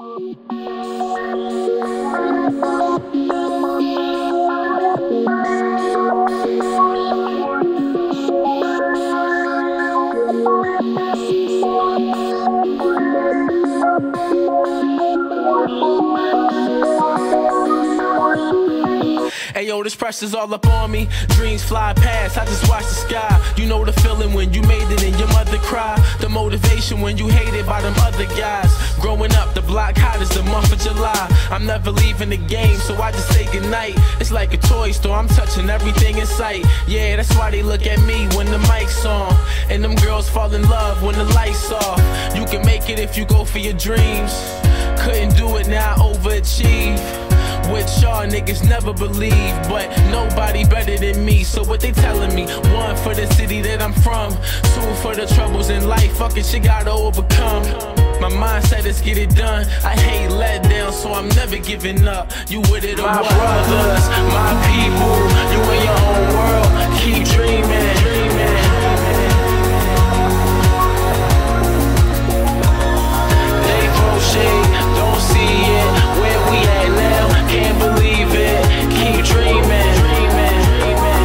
Hey yo, this pressure's all up on me. Dreams fly past, I just watch the sky. You know the feeling when you made it and your mother cry. The motivation when you hated by them other guys. Growing up, the block hot as the month of July. I'm never leaving the game, so I just say goodnight. It's like a toy store, I'm touching everything in sight. Yeah, that's why they look at me when the mic's on. And them girls fall in love when the lights off. You can make it if you go for your dreams. Couldn't do it, now I overachieve. Which y'all niggas never believe, but nobody better than me. So what they telling me? One, for the city that I'm from. Two, for the troubles in life, fucking shit gotta overcome. My mindset is get it done. I hate letdown, so I'm never giving up. You with it or what? My brothers, my people, you in your own world. Keep dreaming, dreaming. They throw shade, don't see it. Where we at now? Can't believe it. Keep dreaming, dreaming, dreaming.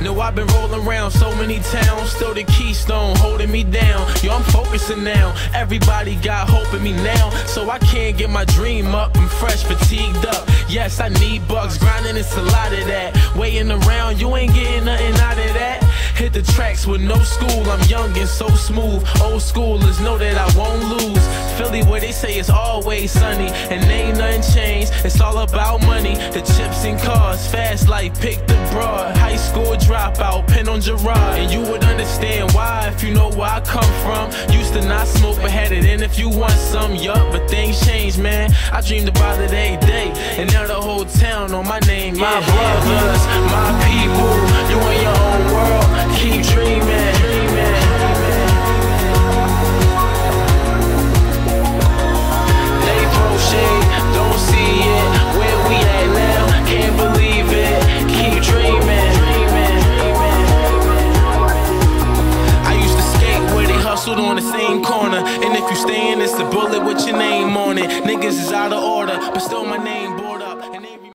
No, I've been rolling around so many towns, still the keystone holding me down. Yo, I'm focusing now. Everybody got hope in me now, so I can't get my dream up. I'm fresh, fatigued up. Yes, I need bucks, grinding, it's a lot of that. Waiting around, you ain't getting nothing out of that. Hit the tracks with no school, I'm young and so smooth. Old schoolers know that I won't lose. Philly where they say it's always sunny, and ain't nothing changed, it's all about money. The chips and cars, fast life, pick the broad. High school dropout, pin on Gerard. And you would understand why if you know where I come from. Used to not smoke but had it in if you want some, yup. But things change, man, I dreamed about it every day. And now the whole town on my name. My brothers, my people, you in your own world. Keep dreaming, dreaming. They throw shade, don't see it. Where we at now? Can't believe it. Keep dreaming, dreaming, dreaming. I used to skate where they hustled on the same corner. And if you stay in, it's a bullet with your name on it. Niggas is out of order, but still my name border.